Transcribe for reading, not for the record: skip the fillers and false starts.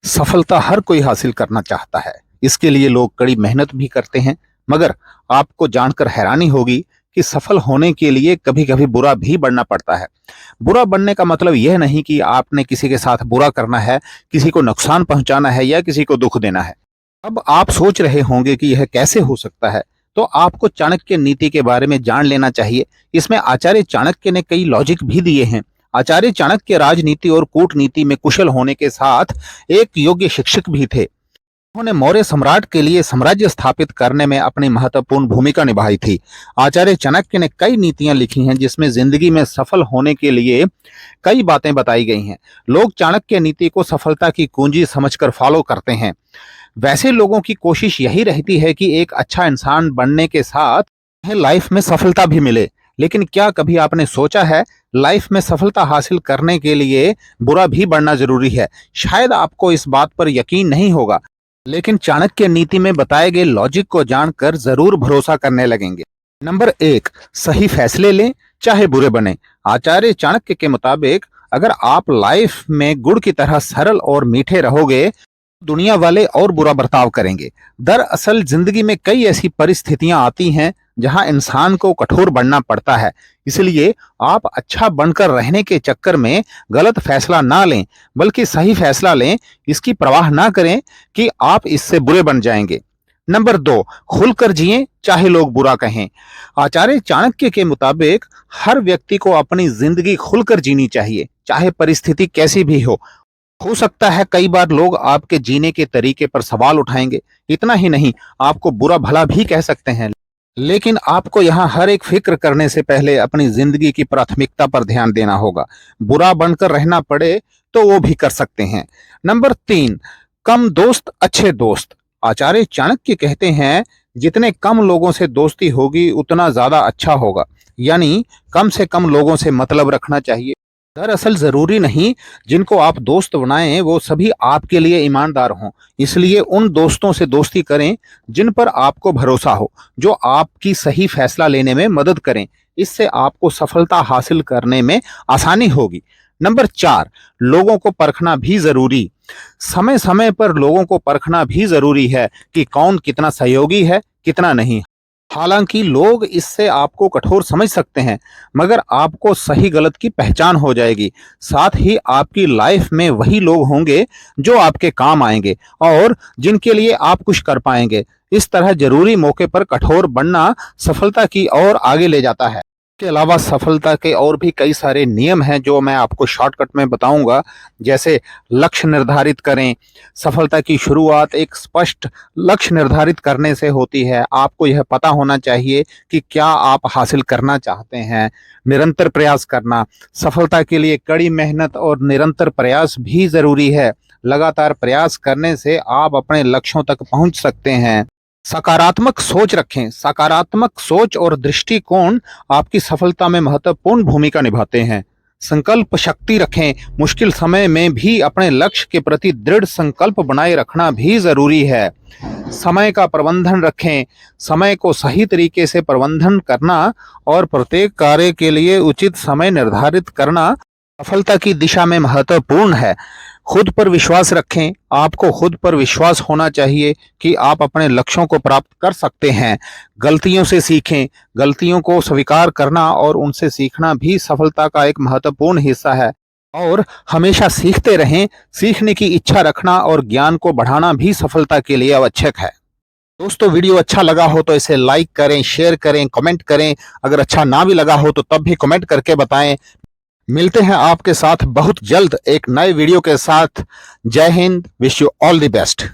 सफलता हर कोई हासिल करना चाहता है। इसके लिए लोग कड़ी मेहनत भी करते हैं, मगर आपको जानकर हैरानी होगी कि सफल होने के लिए कभी-कभी बुरा भी बनना पड़ता है। बुरा बनने का मतलब यह नहीं कि आपने किसी के साथ बुरा करना है, किसी को नुकसान पहुंचाना है या किसी को दुख देना है। अब आप सोच रहे होंगे कि यह कैसे हो सकता है, तो आपको चाणक्य नीति के बारे में जान लेना चाहिए। इसमें आचार्य चाणक्य ने कई लॉजिक भी दिए हैं। आचार्य चाणक्य राजनीति और कूटनीति में कुशल होने के साथ एक योग्य शिक्षक भी थे। उन्होंने मौर्य सम्राट के लिए साम्राज्य स्थापित करने में अपनी महत्वपूर्ण भूमिका निभाई थी। आचार्य चाणक्य ने कई नीतियां लिखी हैं जिसमें जिंदगी में सफल होने के लिए कई बातें बताई गई हैं। लोग चाणक्य नीति को सफलता की कुंजी समझकर फॉलो करते हैं। वैसे लोगों की कोशिश यही रहती है कि एक अच्छा इंसान बनने के साथ उन्हें लाइफ में सफलता भी मिले। लेकिन क्या कभी आपने सोचा है, लाइफ में सफलता हासिल करने के लिए बुरा भी बनना जरूरी है? शायद आपको इस बात पर यकीन नहीं होगा, लेकिन चाणक्य नीति में बताए गए लॉजिक को जानकर जरूर भरोसा करने लगेंगे। नंबर 1, सही फैसले लें चाहे बुरे बने। आचार्य चाणक्य के मुताबिक अगर आप लाइफ में गुड़ की तरह सरल और मीठे रहोगे, दुनिया वाले और बुरा बर्ताव करेंगे। दरअसल जिंदगी में कई ऐसी परिस्थितियां आती हैं जहां इंसान को कठोर बनना पड़ता है। इसलिए आप अच्छा बनकर रहने के चक्कर में गलत फैसला ना लें, बल्कि सही फैसला लें। इसकी परवाह ना करें कि आप इससे बुरे बन जाएंगे। नंबर 2, खुलकर जिएं चाहे लोग बुरा कहें। आचार्य चाणक्य के मुताबिक हर व्यक्ति को अपनी जिंदगी खुलकर जीनी चाहिए, चाहे परिस्थिति कैसी भी हो सकता है कई बार लोग आपके जीने के तरीके पर सवाल उठाएंगे। इतना ही नहीं, आपको बुरा भला भी कह सकते हैं। लेकिन आपको यहाँ हर एक फिक्र करने से पहले अपनी जिंदगी की प्राथमिकता पर ध्यान देना होगा। बुरा बनकर रहना पड़े तो वो भी कर सकते हैं। नंबर 3, कम दोस्त अच्छे दोस्त। आचार्य चाणक्य कहते हैं जितने कम लोगों से दोस्ती होगी उतना ज्यादा अच्छा होगा। यानी कम से कम लोगों से मतलब रखना चाहिए। दरअसल जरूरी नहीं जिनको आप दोस्त बनाएं वो सभी आपके लिए ईमानदार हों। इसलिए उन दोस्तों से दोस्ती करें जिन पर आपको भरोसा हो, जो आपकी सही फैसला लेने में मदद करें। इससे आपको सफलता हासिल करने में आसानी होगी। नंबर 4, लोगों को परखना भी जरूरी। समय समय पर लोगों को परखना भी जरूरी है कि कौन कितना सहयोगी है, कितना नहीं। हालांकि लोग इससे आपको कठोर समझ सकते हैं, मगर आपको सही गलत की पहचान हो जाएगी। साथ ही आपकी लाइफ में वही लोग होंगे जो आपके काम आएंगे और जिनके लिए आप कुछ कर पाएंगे। इस तरह जरूरी मौके पर कठोर बनना सफलता की ओर आगे ले जाता है। इसके अलावा सफलता के और भी कई सारे नियम हैं जो मैं आपको शॉर्टकट में बताऊंगा। जैसे लक्ष्य निर्धारित करें। सफलता की शुरुआत एक स्पष्ट लक्ष्य निर्धारित करने से होती है। आपको यह पता होना चाहिए कि क्या आप हासिल करना चाहते हैं। निरंतर प्रयास करना। सफलता के लिए कड़ी मेहनत और निरंतर प्रयास भी जरूरी है। लगातार प्रयास करने से आप अपने लक्ष्यों तक पहुंच सकते हैं। सकारात्मक सोच रखें। सकारात्मक सोच और दृष्टिकोण आपकी सफलता में महत्वपूर्ण भूमिका निभाते हैं। संकल्प शक्ति रखें। मुश्किल समय में भी अपने लक्ष्य के प्रति दृढ़ संकल्प बनाए रखना भी जरूरी है। समय का प्रबंधन रखें। समय को सही तरीके से प्रबंधन करना और प्रत्येक कार्य के लिए उचित समय निर्धारित करना सफलता की दिशा में महत्वपूर्ण है। खुद पर विश्वास रखें। आपको खुद पर विश्वास होना चाहिए कि आप अपने लक्ष्यों को प्राप्त कर सकते हैं। गलतियों से सीखें। गलतियों को स्वीकार करना और उनसे सीखना भी सफलता का एक महत्वपूर्ण हिस्सा है। और हमेशा सीखते रहें। सीखने की इच्छा रखना और ज्ञान को बढ़ाना भी सफलता के लिए आवश्यक है। दोस्तों, वीडियो अच्छा लगा हो तो इसे लाइक करें, शेयर करें, कमेंट करें। अगर अच्छा ना भी लगा हो तो तब भी कमेंट करके बताएं। मिलते हैं आपके साथ बहुत जल्द एक नए वीडियो के साथ। जय Hind. Wish you all the best.